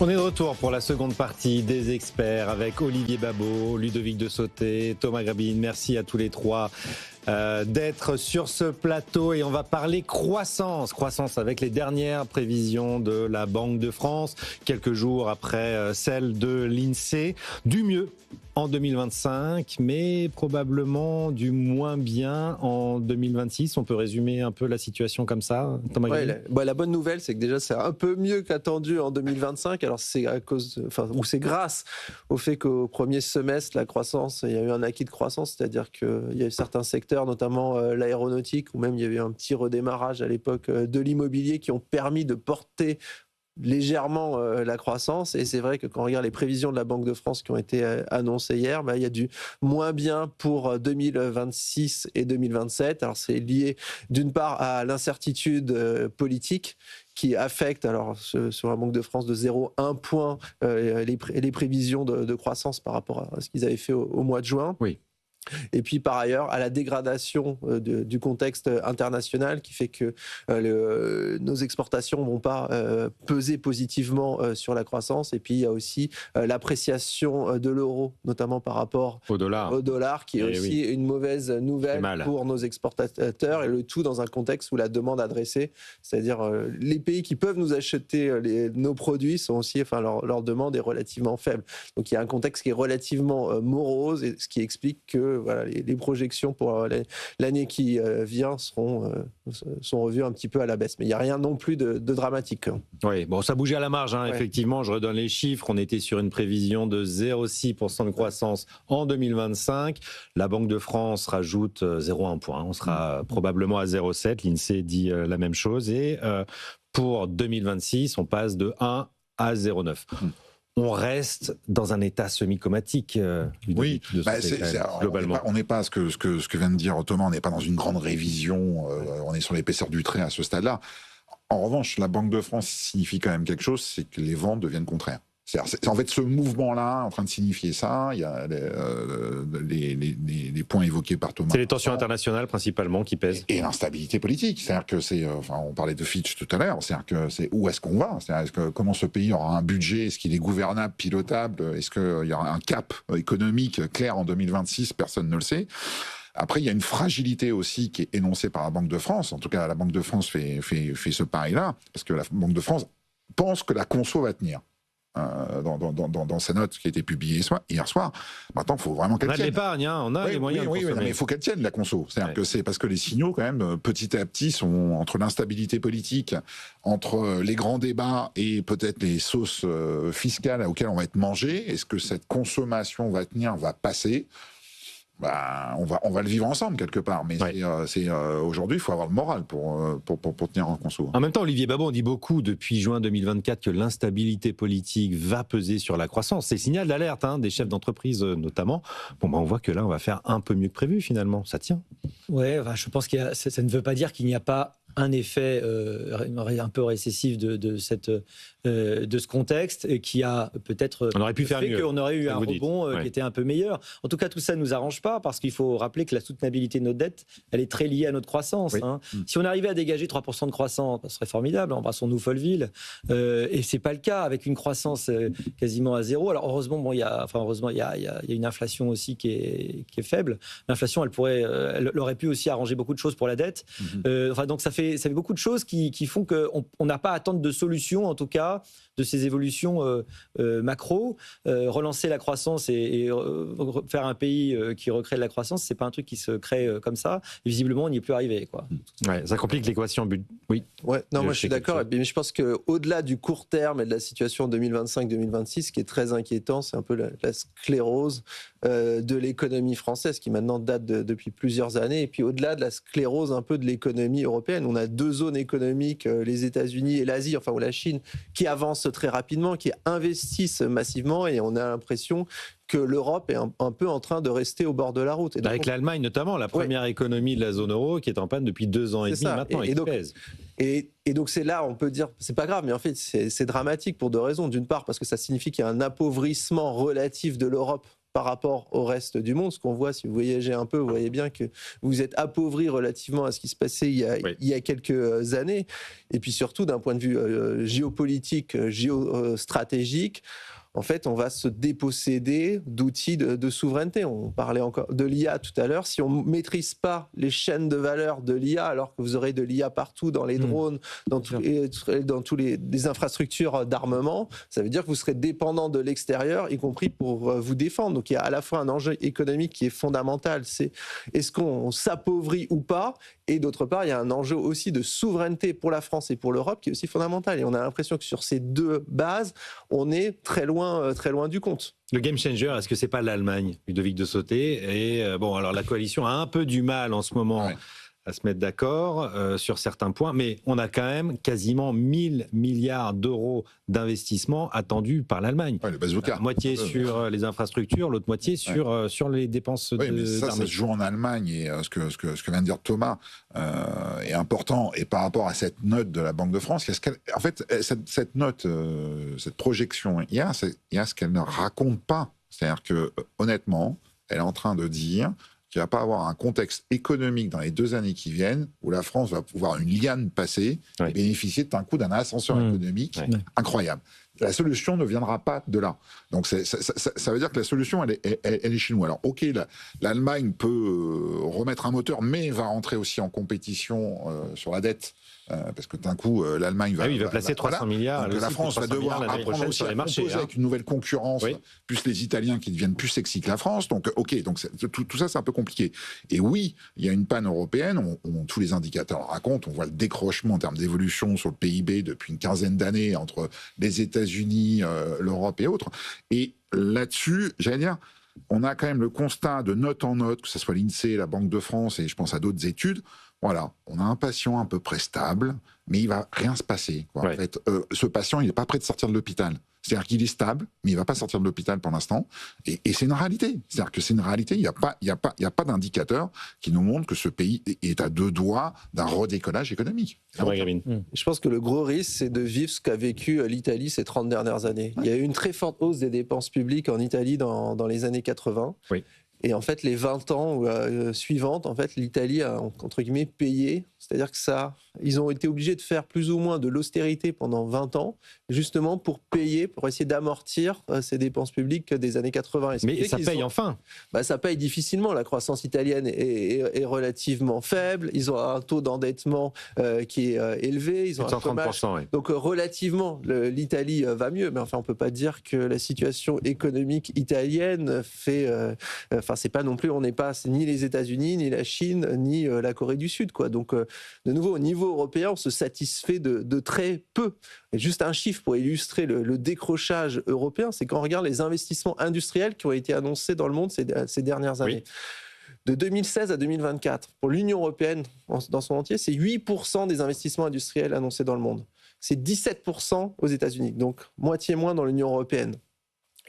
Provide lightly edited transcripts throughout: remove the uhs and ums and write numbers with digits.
On est de retour pour la seconde partie des experts avec Olivier Babot, Ludovic de Sauté, Thomas Grabine. Merci à tous les trois d'être sur ce plateau et on va parler croissance avec les dernières prévisions de la Banque de France, quelques jours après celle de l'INSEE. Du mieux en 2025, mais probablement du moins bien en 2026. On peut résumer un peu la situation comme ça, Thomas Grabine ? La bonne nouvelle, c'est que déjà c'est un peu mieux qu'attendu en 2025. Alors c'est c'est grâce au fait qu'au premier semestre, la croissance, il y a eu un acquis de croissance, c'est-à-dire qu'il y a eu certains secteurs, notamment l'aéronautique, où même il y a eu un petit redémarrage à l'époque de l'immobilier, qui ont permis de porter légèrement la croissance. Et c'est vrai que quand on regarde les prévisions de la Banque de France qui ont été annoncées hier, il y a du moins bien pour 2026 et 2027. Alors c'est lié d'une part à l'incertitude politique qui affecte, alors sur la Banque de France, de 0,1 point les prévisions de croissance par rapport à ce qu'ils avaient fait au mois de juin. Oui. Et puis par ailleurs à la dégradation du contexte international qui fait que nos exportations vont pas peser positivement sur la croissance. Et puis il y a aussi l'appréciation de l'euro, notamment par rapport au dollar qui est aussi une mauvaise nouvelle pour nos exportateurs, et le tout dans un contexte où la demande adressée, c'est-à-dire les pays qui peuvent nous acheter nos produits sont aussi, leur demande est relativement faible. Donc il y a un contexte qui est relativement morose, et ce qui explique que les projections pour l'année qui vient sont revues un petit peu à la baisse. Mais il n'y a rien non plus de dramatique. Oui, bon, ça bougeait à la marge, effectivement. Je redonne les chiffres. On était sur une prévision de 0,6% de croissance en 2025. La Banque de France rajoute 0,1 point. On sera probablement à 0,7. L'INSEE dit la même chose. Et pour 2026, on passe de 1 à 0,9. On reste dans un état semi-comatique. Oui, globalement. On n'est pas, ce que vient de dire Thomas, on n'est pas dans une grande révision, on est sur l'épaisseur du trait à ce stade-là. En revanche, la Banque de France signifie quand même quelque chose, c'est que les ventes deviennent contraires. C'est en fait ce mouvement-là en train de signifier ça. Il y a les points évoqués par Thomas. C'est les tensions internationales principalement qui pèsent. Et l'instabilité politique. C'est-à-dire que on parlait de Fitch tout à l'heure. C'est-à-dire que c'est où est-ce qu'on va. C'est-à-dire comment ce pays aura un budget. Est-ce qu'il est gouvernable, pilotable. Est-ce qu'il y aura un cap économique clair en 2026. Personne ne le sait. Après, il y a une fragilité aussi qui est énoncée par la Banque de France. En tout cas, la Banque de France fait ce pari-là, parce que la Banque de France pense que la conso va tenir. Dans sa note qui a été publiée hier soir. Maintenant, il faut vraiment qu'elle tienne. On a de l'épargne, on a les moyens de consommer. Mais il faut qu'elle tienne, la conso. C'est-à-dire que c'est parce que les signaux, quand même, petit à petit, sont entre l'instabilité politique, entre les grands débats et peut-être les sauces fiscales auxquelles on va être mangé. Est-ce que cette consommation va tenir, va passer ? On va le vivre ensemble quelque part, mais aujourd'hui il faut avoir le moral pour tenir en conso. En même temps, Olivier Babot, on dit beaucoup depuis juin 2024 que l'instabilité politique va peser sur la croissance. C'est signal d'alerte des chefs d'entreprise notamment. On voit que là on va faire un peu mieux que prévu finalement. Ça tient. Ouais, je pense ça ne veut pas dire qu'il n'y a pas un effet un peu récessif de ce contexte, et qui a peut-être on aurait pu faire mieux. Qu'on aurait eu un rebond qui était un peu meilleur. En tout cas, tout ça ne nous arrange pas, parce qu'il faut rappeler que la soutenabilité de notre dette, elle est très liée à notre croissance. Oui. Si on arrivait à dégager 3% de croissance, ce serait formidable, embrassons-nous Folleville. Et c'est pas le cas, avec une croissance quasiment à zéro. Alors heureusement, il y a une inflation aussi qui est faible. L'inflation, elle aurait pu aussi arranger beaucoup de choses pour la dette. Donc ça fait beaucoup de choses qui font qu'on n'a pas à attendre de solutions, en tout cas, de ces évolutions macro. Relancer la croissance et faire un pays qui recrée de la croissance, c'est pas un truc qui se crée comme ça. Et visiblement, on n'y est plus arrivé, quoi. Ouais, ça complique l'équation. Oui. Ouais, non, moi je suis d'accord. Mais je pense qu'au-delà du court terme et de la situation 2025-2026, ce qui est très inquiétant, c'est un peu la sclérose de l'économie française, qui maintenant date depuis plusieurs années. Et puis au-delà de la sclérose un peu de l'économie européenne, on a deux zones économiques, les États-Unis et l'Asie, ou la Chine, qui avancent très rapidement, qui investissent massivement, et on a l'impression que l'Europe est un peu en train de rester au bord de la route. Avec l'Allemagne notamment, la première économie de la zone euro, qui est en panne depuis 2 ans et demi maintenant, et qui pèse. Et donc c'est là, on peut dire, c'est pas grave, mais en fait c'est dramatique pour deux raisons. D'une part, parce que ça signifie qu'il y a un appauvrissement relatif de l'Europe par rapport au reste du monde. Ce qu'on voit, si vous voyagez un peu, vous voyez bien que vous êtes appauvri relativement à ce qui se passait il y a quelques années. Et puis surtout, d'un point de vue géopolitique, géostratégique, en fait, on va se déposséder d'outils de souveraineté. On parlait encore de l'IA tout à l'heure. Si on ne maîtrise pas les chaînes de valeur de l'IA, alors que vous aurez de l'IA partout, dans les drones, dans tous les infrastructures d'armement, ça veut dire que vous serez dépendant de l'extérieur, y compris pour vous défendre. Donc il y a à la fois un enjeu économique qui est fondamental, c'est est-ce qu'on s'appauvrit ou pas, et d'autre part, il y a un enjeu aussi de souveraineté pour la France et pour l'Europe qui est aussi fondamental. Et on a l'impression que sur ces deux bases, on est très loin du compte. Le game changer, est-ce que c'est pas l'Allemagne, Ludovic de Sauté? Et bon, alors la coalition a un peu du mal en ce moment à se mettre d'accord sur certains points, mais on a quand même quasiment 1000 milliards d'euros d'investissement attendus par l'Allemagne. Le bazooka. La moitié sur les infrastructures, l'autre moitié sur les dépenses mais ça se joue en Allemagne, et ce que vient de dire Thomas est important. Et par rapport à cette note de la Banque de France, en fait, cette note, cette projection, il y a ce qu'elle ne raconte pas. C'est-à-dire que, honnêtement, elle est en train de dire qu'il ne va pas avoir un contexte économique dans les 2 années qui viennent où la France va pouvoir une liane passer et bénéficier d'un coup d'un ascenseur économique incroyable. La solution ne viendra pas de là. Donc ça veut dire que la solution, elle est chez nous. Alors ok, l'Allemagne peut remettre un moteur, mais va rentrer aussi en compétition sur la dette. Parce que d'un coup, l'Allemagne va... il va placer 300 milliards. Donc la France va devoir apprendre aussi à composer avec une nouvelle concurrence, plus les Italiens qui deviennent plus sexy que la France. Donc ok, donc tout ça, c'est un peu compliqué. Et oui, il y a une panne européenne, tous les indicateurs racontent, on voit le décrochement en termes d'évolution sur le PIB depuis une quinzaine d'années entre les États-Unis, l'Europe et autres. Et là-dessus, j'allais dire, on a quand même le constat de note en note, que ce soit l'INSEE, la Banque de France et je pense à d'autres études. Voilà, on a un patient à peu près stable, mais il va rien se passer. En fait, ce patient, il n'est pas prêt de sortir de l'hôpital. C'est-à-dire qu'il est stable, mais il ne va pas sortir de l'hôpital pour l'instant. Et c'est une réalité. C'est-à-dire que c'est une réalité. Il n'y a pas d'indicateur qui nous montre que ce pays est à 2 doigts d'un redécollage économique. Je pense que le gros risque, c'est de vivre ce qu'a vécu l'Italie ces 30 dernières années. Il y a eu une très forte hausse des dépenses publiques en Italie dans les années 80. Et en fait, les 20 ans suivantes, en fait, l'Italie a, entre guillemets, payé. C'est-à-dire que ils ont été obligés de faire plus ou moins de l'austérité pendant 20 ans, justement pour payer, pour essayer d'amortir ces dépenses publiques des années 80. Mais ça paye enfin. Ça paye difficilement. La croissance italienne est relativement faible. Ils ont un taux d'endettement qui est élevé. Ils ont un chômage. Donc relativement, l'Italie va mieux. Mais enfin, on ne peut pas dire que la situation économique italienne fait... c'est pas non plus, on n'est pas ni les États-Unis, ni la Chine, ni la Corée du Sud, quoi. Donc, de nouveau, au niveau européen, on se satisfait de très peu. Et juste un chiffre pour illustrer le décrochage européen, c'est quand on regarde les investissements industriels qui ont été annoncés dans le monde ces dernières années. De 2016 à 2024, pour l'Union européenne dans son entier, c'est 8% des investissements industriels annoncés dans le monde. C'est 17% aux États-Unis, donc moitié moins dans l'Union européenne.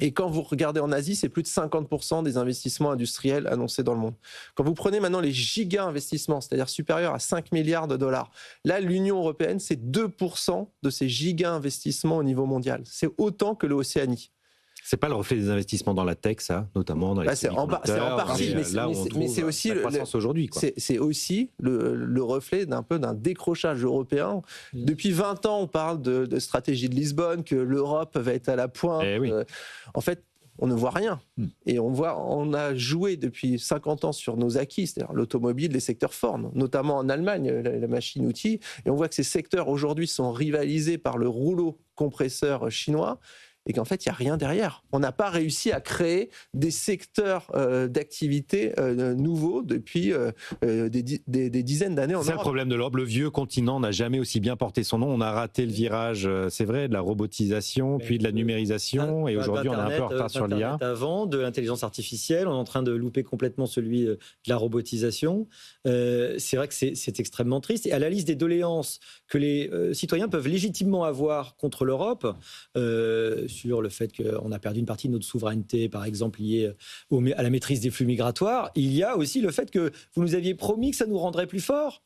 Et quand vous regardez en Asie, c'est plus de 50% des investissements industriels annoncés dans le monde. Quand vous prenez maintenant les giga-investissements, c'est-à-dire supérieurs à 5 milliards de dollars, là, l'Union européenne, c'est 2% de ces giga-investissements au niveau mondial. C'est autant que l'Océanie. C'est pas le reflet des investissements dans la tech, ça, notamment dans les semi-conducteurs. C'est en partie, mais c'est aussi la croissance aujourd'hui. C'est aussi le reflet d'un décrochage européen. Depuis 20 ans, on parle de stratégie de Lisbonne, que l'Europe va être à la pointe. En fait, on ne voit rien. Et on a joué depuis 50 ans sur nos acquis, c'est-à-dire l'automobile, les secteurs forts, notamment en Allemagne, la machine-outil. Et on voit que ces secteurs aujourd'hui sont rivalisés par le rouleau compresseur chinois. Et qu'en fait, il n'y a rien derrière. On n'a pas réussi à créer des secteurs d'activité nouveaux depuis des dizaines d'années en Europe. C'est le problème de l'Europe. Le vieux continent n'a jamais aussi bien porté son nom. On a raté le virage, c'est vrai, de la robotisation, puis de la numérisation. Et aujourd'hui, on est un peu en retard sur l'IA. Avant, de l'intelligence artificielle, on est en train de louper complètement celui de la robotisation. C'est vrai que c'est extrêmement triste. Et à la liste des doléances que les citoyens peuvent légitimement avoir contre l'Europe, sur le fait qu'on a perdu une partie de notre souveraineté, par exemple liée à la maîtrise des flux migratoires, il y a aussi le fait que vous nous aviez promis que ça nous rendrait plus forts.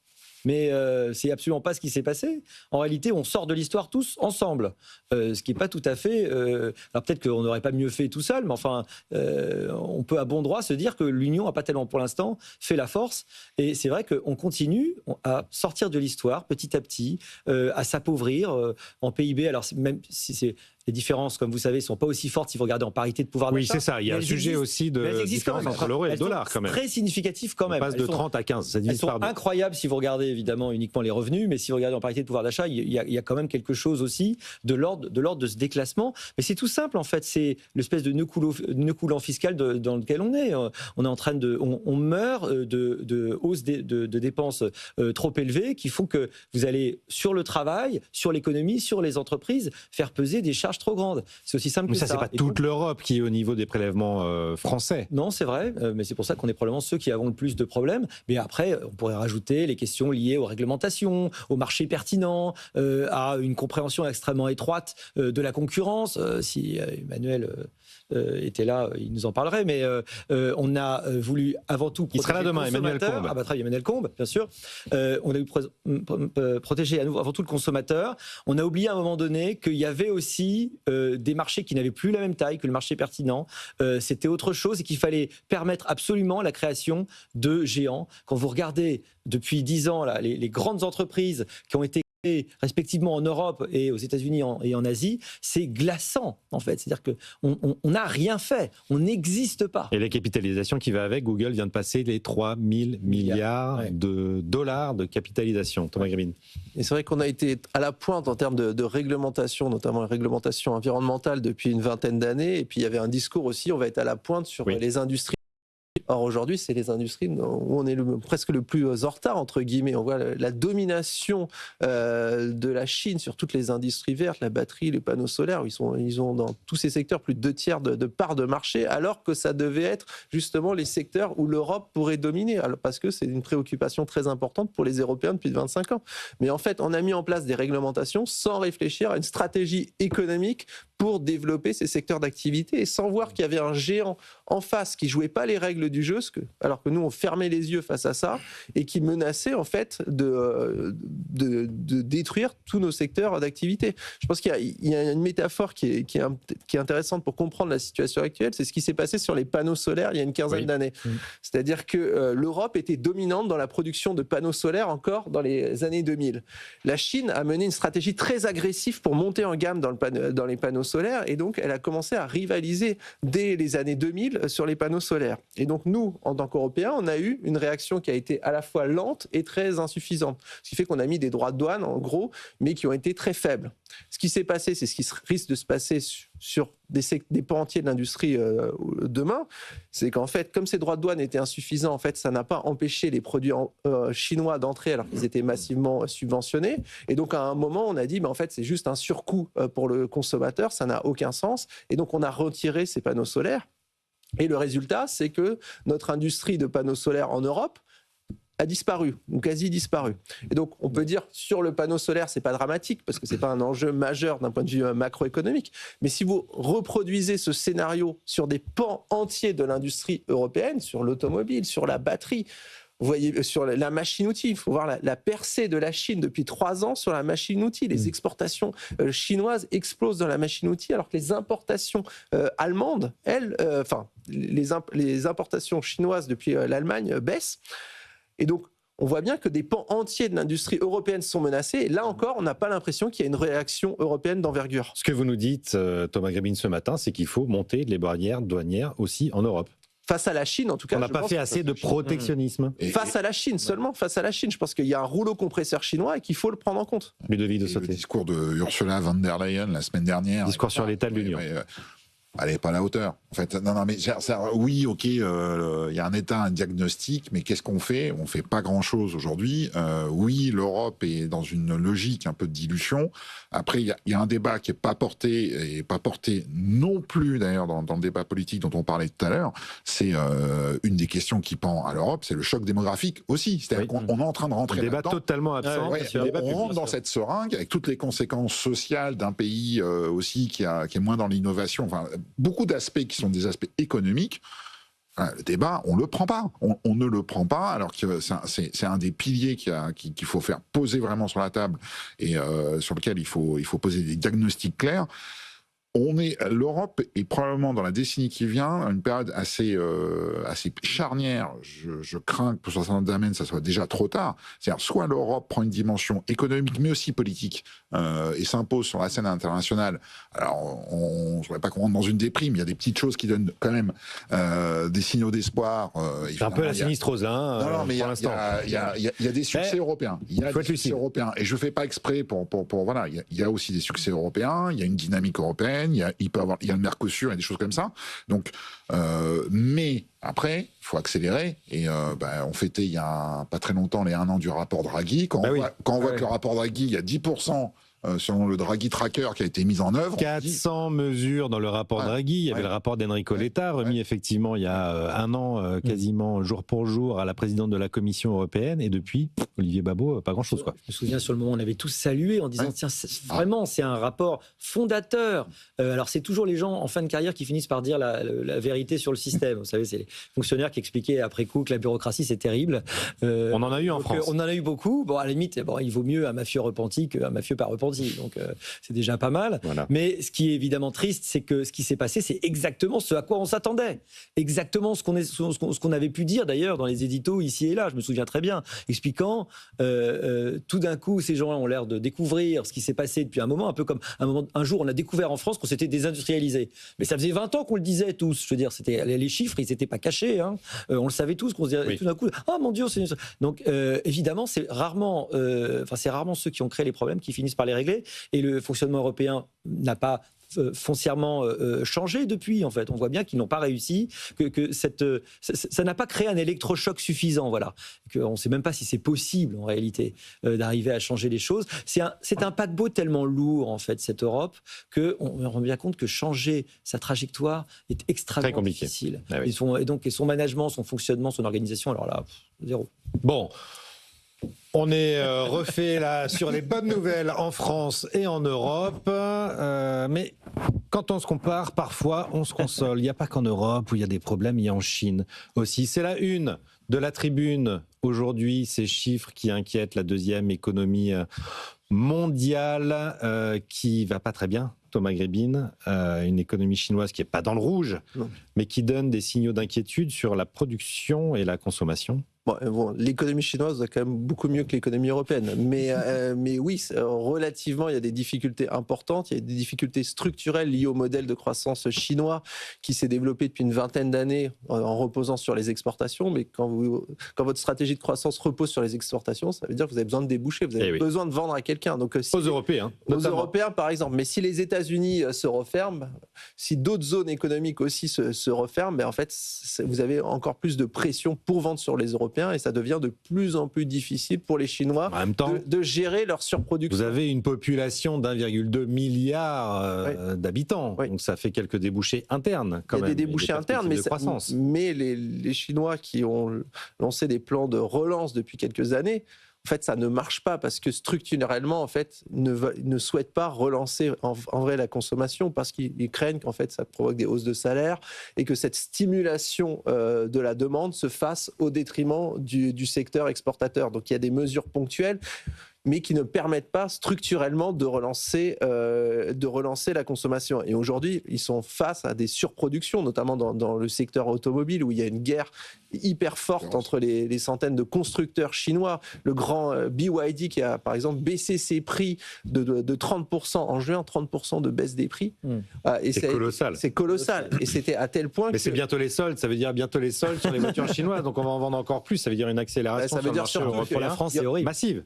mais c'est absolument pas ce qui s'est passé. En réalité, on sort de l'histoire tous ensemble, ce qui n'est pas tout à fait... alors peut-être qu'on n'aurait pas mieux fait tout seul, mais enfin, on peut à bon droit se dire que l'Union n'a pas tellement, pour l'instant, fait la force. Et c'est vrai qu'on continue à sortir de l'histoire petit à petit, à s'appauvrir en PIB. Alors même si c'est... Les différences, comme vous savez, ne sont pas aussi fortes si vous regardez en parité de pouvoir d'achat. Oui, c'est ça. Il y a un sujet aussi de différence entre l'euro et le dollar, quand même. Très significative quand même. On passe de 30 à 15. Ça divise elles sont incroyables si vous regardez évidemment uniquement les revenus, mais si vous regardez en parité de pouvoir d'achat, il y a quand même quelque chose aussi de l'ordre de ce déclassement. Mais c'est tout simple, en fait. C'est l'espèce de nœud coulant fiscal dans lequel on est. On est en train de... On meurt de hausse de dépenses trop élevées qui font que vous allez sur le travail, sur l'économie, sur les entreprises, faire peser des charges trop grande. C'est aussi simple que ça. Mais ça, c'est pas toute l'Europe qui est au niveau des prélèvements français. Non, c'est vrai, mais c'est pour ça qu'on est probablement ceux qui avons le plus de problèmes. Mais après, on pourrait rajouter les questions liées aux réglementations, au marché pertinent, à une compréhension extrêmement étroite de la concurrence. Si Emmanuel était là, il nous en parlerait, mais on a voulu avant tout protéger. Il sera là demain, Emmanuel Combe. Ah bah très bien, Emmanuel Combe, bien sûr. On a voulu protéger avant tout le consommateur. On a oublié à un moment donné qu'il y avait aussi des marchés qui n'avaient plus la même taille que le marché pertinent. C'était autre chose et qu'il fallait permettre absolument la création de géants. Quand vous regardez depuis 10 ans là, les grandes entreprises qui ont été respectivement en Europe et aux États-Unis et en Asie, c'est glaçant en fait. C'est-à-dire qu'on n'a rien fait, on n'existe pas. Et la capitalisation qui va avec, Google vient de passer les 3 000 milliards de dollars de capitalisation. Thomas Grabine. Et c'est vrai qu'on a été à la pointe en termes de réglementation, notamment la réglementation environnementale depuis une vingtaine d'années. Et puis il y avait un discours aussi, on va être à la pointe sur les industries. Or aujourd'hui, c'est les industries où on est presque le plus en retard, entre guillemets. On voit la domination de la Chine sur toutes les industries vertes, la batterie, les panneaux solaires. Ils ont dans tous ces secteurs plus de 2/3 de part de marché, alors que ça devait être justement les secteurs où l'Europe pourrait dominer, parce que c'est une préoccupation très importante pour les Européens depuis 25 ans. Mais en fait, on a mis en place des réglementations sans réfléchir à une stratégie économique pour développer ces secteurs d'activité et sans voir qu'il y avait un géant en face qui jouait pas les règles du jeu, alors que nous on fermait les yeux face à ça et qui menaçait en fait de détruire tous nos secteurs d'activité. Je pense qu'il y a une métaphore qui est intéressante pour comprendre la situation actuelle, c'est ce qui s'est passé sur les panneaux solaires il y a une quinzaine d'années. C'est-à-dire que l'Europe était dominante dans la production de panneaux solaires encore dans les années 2000. La Chine a mené une stratégie très agressive pour monter en gamme dans les panneaux solaires et donc elle a commencé à rivaliser dès les années 2000 sur les panneaux solaires. Et donc nous, en tant qu'Européens, on a eu une réaction qui a été à la fois lente et très insuffisante. Ce qui fait qu'on a mis des droits de douane, en gros, mais qui ont été très faibles. Ce qui s'est passé, c'est ce qui risque de se passer sur des pans entiers de l'industrie demain, c'est qu'en fait, comme ces droits de douane étaient insuffisants, en fait, ça n'a pas empêché les produits chinois d'entrer alors qu'ils étaient massivement subventionnés. Et donc, à un moment, on a dit, en fait, c'est juste un surcoût pour le consommateur, ça n'a aucun sens. Et donc, on a retiré ces panneaux solaires. Et le résultat, c'est que notre industrie de panneaux solaires en Europe a disparu, ou quasi disparu. Et donc, on peut dire, sur le panneau solaire, c'est pas dramatique, parce que c'est pas un enjeu majeur d'un point de vue macroéconomique. Mais si vous reproduisez ce scénario sur des pans entiers de l'industrie européenne, sur l'automobile, sur la batterie, vous voyez, sur la machine-outil, il faut voir la percée de la Chine depuis 3 ans sur la machine-outil. Les exportations chinoises explosent dans la machine-outil, alors que les importations allemandes, elles, les importations chinoises depuis l'Allemagne baissent. Et donc, on voit bien que des pans entiers de l'industrie européenne sont menacés. Et là encore, on n'a pas l'impression qu'il y a une réaction européenne d'envergure. Ce que vous nous dites, Thomas Grabine, ce matin, c'est qu'il faut monter les barrières douanières aussi en Europe. Face à la Chine, en tout cas. On n'a pas fait assez de protectionnisme. Face à la Chine, seulement face à la Chine. Je pense qu'il y a un rouleau compresseur chinois et qu'il faut le prendre en compte. Ludovic de Sauté. Le discours de Ursula von der Leyen la semaine dernière. Discours sur l'état de l'Union. Elle n'est pas à la hauteur. En fait, non, mais oui, ok, il y a un état, un diagnostic, mais qu'est-ce qu'on fait ? On fait pas grand-chose aujourd'hui. Oui, l'Europe est dans une logique un peu de dilution. Après, il y a un débat qui est pas porté, et pas porté non plus d'ailleurs dans le débat politique dont on parlait tout à l'heure. C'est une des questions qui pend à l'Europe, c'est le choc démographique aussi. C'est-à-dire qu'on est en train de rentrer là-dedans. Débat totalement absent. On rentre dans cette seringue avec toutes les conséquences sociales d'un pays aussi qui est moins dans l'innovation. Enfin, beaucoup d'aspects qui sont des aspects économiques. Le débat, on le prend pas. On ne le prend pas, alors que c'est un des piliers qu'il faut faire poser vraiment sur la table et sur lequel il faut poser des diagnostics clairs. L'Europe est probablement dans la décennie qui vient une période assez charnière. Je crains que pour certains domaines ça soit déjà trop tard. C'est-à-dire soit l'Europe prend une dimension économique mais aussi politique et s'impose sur la scène internationale. Alors on ne voudrait pas qu'on rentre dans une déprime. Il y a des petites choses qui donnent quand même des signaux d'espoir. C'est un peu la sinistrose là. Non, mais pour l'instant. Il y a des succès européens. Il y a des succès européens et je fais pas exprès pour voilà. Il y a aussi des succès européens. Il y a une dynamique européenne. Il y a le Mercosur, il y a des choses comme ça. Donc, mais après, il faut accélérer. Et on fêtait il y a pas très longtemps les 1 an du rapport Draghi. Quand on voit que le rapport Draghi, il y a 10%. Selon le Draghi Tracker qui a été mis en œuvre. 400 mesures dans le rapport Draghi. Il y avait le rapport d'Enrico Letta, remis effectivement il y a 1 an, quasiment jour pour jour, à la présidente de la Commission européenne. Et depuis, Olivier Babot, pas grand-chose, quoi. Je me souviens sur le moment, on avait tous salué en disant tiens, vraiment, c'est un rapport fondateur. Alors, c'est toujours les gens en fin de carrière qui finissent par dire la vérité sur le système. Vous savez, c'est les fonctionnaires qui expliquaient après coup que la bureaucratie, c'est terrible. On en a eu en France. On en a eu beaucoup. Bon, à la limite, il vaut mieux un mafieux repenti qu'un mafieux pas repenti. Donc c'est déjà pas mal. Voilà. Mais ce qui est évidemment triste, c'est que ce qui s'est passé, c'est exactement ce à quoi on s'attendait. Exactement ce qu'on avait pu dire d'ailleurs dans les éditos ici et là. Je me souviens très bien, expliquant tout d'un coup, ces gens-là ont l'air de découvrir ce qui s'est passé depuis un moment, un peu comme un jour on a découvert en France qu'on s'était désindustrialisé. Mais ça faisait 20 ans qu'on le disait tous. Je veux dire, les chiffres, ils n'étaient pas cachés. Hein. On le savait tous. Qu'on se disait, tout d'un coup, ah mon Dieu, c'est... Donc évidemment, c'est rarement ceux qui ont créé les problèmes qui finissent par les régler. Et le fonctionnement européen n'a pas foncièrement changé depuis, en fait. On voit bien qu'ils n'ont pas réussi, que ça n'a pas créé un électrochoc suffisant, voilà. On ne sait même pas si c'est possible, en réalité, d'arriver à changer les choses. C'est un paquebot tellement lourd, en fait, cette Europe, qu'on rend bien compte que changer sa trajectoire est extrêmement difficile. Ah oui. Et son management, son fonctionnement, son organisation, alors là, zéro. Bon. On est refait là sur les bonnes nouvelles en France et en Europe, mais quand on se compare, parfois on se console. Il n'y a pas qu'en Europe où il y a des problèmes, il y a en Chine aussi. C'est la une de la Tribune aujourd'hui, ces chiffres qui inquiètent la deuxième économie mondiale qui va pas très bien. Thomas Grébin, une économie chinoise qui n'est pas dans le rouge, mais qui donne des signaux d'inquiétude sur la production et la consommation. Bon, l'économie chinoise va quand même beaucoup mieux que l'économie européenne. Mais oui, relativement, il y a des difficultés importantes. Il y a des difficultés structurelles liées au modèle de croissance chinois qui s'est développé depuis une vingtaine d'années en reposant sur les exportations. Mais quand votre stratégie de croissance repose sur les exportations, ça veut dire que vous avez besoin de déboucher, vous avez besoin de vendre à quelqu'un. Donc, aux Européens, notamment. Aux Européens, par exemple. Mais si les États-Unis se referment, si d'autres zones économiques aussi se referment, en fait, vous avez encore plus de pression pour vendre sur les Européens. Et ça devient de plus en plus difficile pour les Chinois en même temps, de gérer leur surproduction. Vous avez une population d'1,2 milliard d'habitants, donc ça fait quelques débouchés internes quand même. Il y a des débouchés internes, mais les Chinois qui ont lancé des plans de relance depuis quelques années, en fait, ça ne marche pas parce que structurellement, en fait, ne souhaitent pas relancer en vrai la consommation parce qu'ils craignent qu'en fait, ça provoque des hausses de salaire et que cette stimulation de la demande se fasse au détriment du secteur exportateur. Donc, il y a des mesures ponctuelles, mais qui ne permettent pas structurellement de relancer la consommation. Et aujourd'hui, ils sont face à des surproductions, notamment dans le secteur automobile, où il y a une guerre hyper forte entre les centaines de constructeurs chinois. Le grand BYD qui a, par exemple, baissé ses prix de 30% en juin, 30% de baisse des prix. C'est colossal. C'est colossal. Et c'était à tel point Mais c'est bientôt les soldes, ça veut dire bientôt les soldes sur les voitures chinoises, donc on va en vendre encore plus, ça veut dire une accélération sur le marché pour la France, c'est horrible. Massive.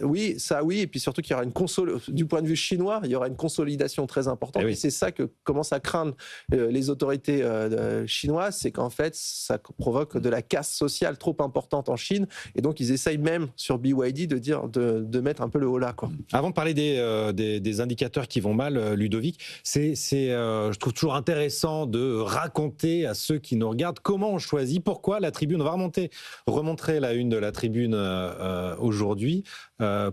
Oui, et puis surtout qu'il y aura du point de vue chinois, il y aura une consolidation très importante. Et c'est ça que commencent à craindre les autorités chinoises, c'est qu'en fait, ça provoque de la casse sociale trop importante en Chine, et donc ils essayent même sur BYD de mettre un peu le haut là, quoi. Avant de parler des indicateurs qui vont mal, Ludovic, je trouve toujours intéressant de raconter à ceux qui nous regardent comment on choisit, pourquoi la Tribune. On va remontrer la une de la Tribune aujourd'hui.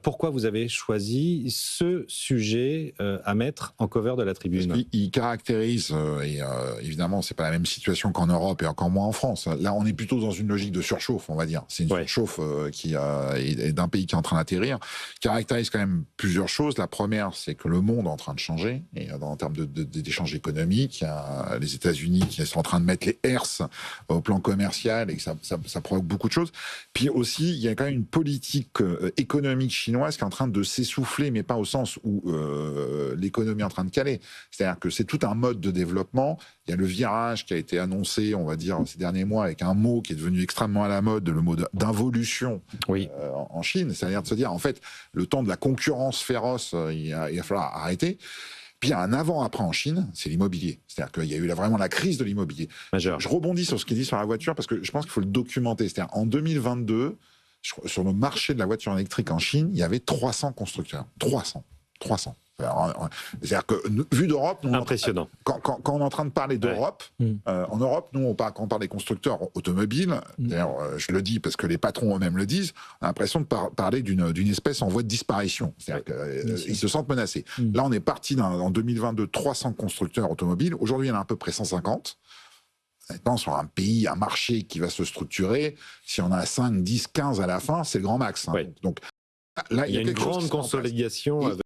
Pourquoi vous avez choisi ce sujet à mettre en cover de la tribune? Il caractérise, évidemment, c'est pas la même situation qu'en Europe et encore moins en France. Là, on est plutôt dans une logique de surchauffe, on va dire. C'est une surchauffe qui est d'un pays qui est en train d'atterrir. Caractérise quand même plusieurs choses. La première, c'est que le monde est en train de changer, et en termes d'échanges économiques, il y a les États-Unis qui sont en train de mettre les herses au plan commercial et que ça provoque beaucoup de choses. Puis aussi, il y a quand même une politique économique chinoise qui est en train de s'essouffler, mais pas au sens où l'économie est en train de caler. C'est-à-dire que c'est tout un mode de développement. Il y a le virage qui a été annoncé, on va dire, ces derniers mois, avec un mot qui est devenu extrêmement à la mode, le mot d'involution en Chine. C'est-à-dire de se dire, en fait, le temps de la concurrence féroce, il va falloir arrêter. Puis il y a un avant-après en Chine, c'est l'immobilier. C'est-à-dire qu'il y a eu vraiment la crise de l'immobilier. Majeur. Je rebondis sur ce qu'il dit sur la voiture, parce que je pense qu'il faut le documenter. C'est-à-dire en 2022, sur le marché de la voiture électrique en Chine, il y avait 300 constructeurs. 300. C'est-à-dire que, vu d'Europe... Impressionnant. Quand on est en train de parler d'Europe, en Europe, nous, quand on parle des constructeurs automobiles, d'ailleurs, je le dis parce que les patrons eux-mêmes le disent, on a l'impression de parler d'une espèce en voie de disparition. C'est-à-dire qu'ils se sentent menacés. Là, on est parti en 2022, 300 constructeurs automobiles. Aujourd'hui, il y en a à peu près 150. Maintenant, sur un pays, un marché qui va se structurer, si on a 5, 10, 15 à la fin, c'est le grand max. Donc là, il y a une grande consolidation avec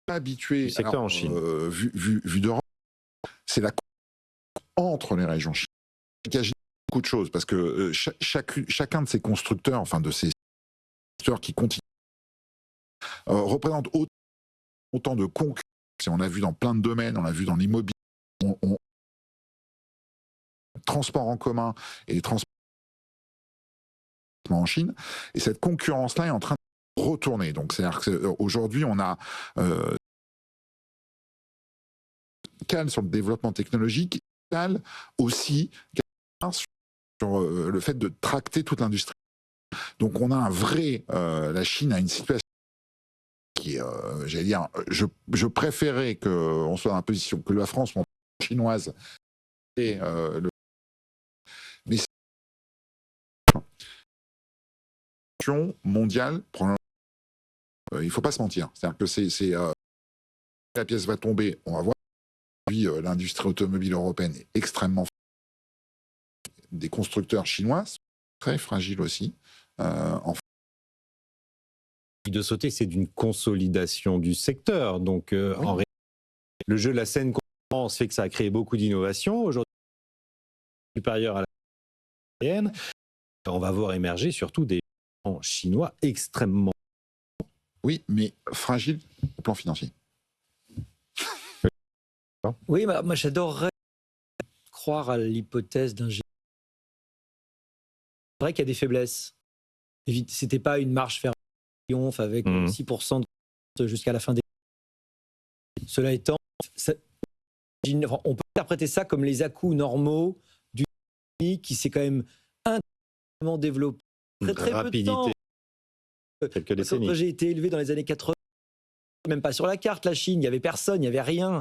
habitué du secteur en Chine. Vu d'Europe, c'est la entre les régions chinoises qui agit beaucoup de choses, parce que chacun de ces constructeurs, enfin de ces constructeurs qui continuent, représente autant de concurrence. On l'a vu dans plein de domaines, on l'a vu dans l'immobilier, transport en commun et les transports en Chine, et cette concurrence-là est en train de retourner. Donc, c'est-à-dire qu'aujourd'hui, on a calme sur le développement technologique, calme aussi sur le fait de tracter toute l'industrie. Donc, on a un vrai... la Chine a une situation qui est, j'allais dire, je préférais qu'on soit dans la position que la France soit chinoise et mais c'est mondiale, il ne faut pas se mentir. C'est-à-dire que la pièce va tomber, on va voir. L'industrie automobile européenne est extrêmement fragile. Des constructeurs chinois sont très fragiles aussi. De sauter, c'est d'une consolidation du secteur. Donc, en réalité, le jeu de la saine concurrence fait que ça a créé beaucoup d'innovations. Aujourd'hui, supérieure à la moyenne, on va voir émerger surtout des gens chinois extrêmement. Oui, mais fragiles au plan financier. Oui, moi j'adorerais croire à l'hypothèse d'un génie. C'est vrai qu'il y a des faiblesses. C'était pas une marche vers le triomphe avec 6% jusqu'à la fin des... Cela étant, on peut interpréter ça comme les à-coups normaux du pays qui s'est quand même intégralement développé très rapidité. Peu de temps. Quelques décennies. Quand j'ai été élevé dans les années 80, même pas sur la carte, la Chine, il n'y avait personne, il n'y avait rien.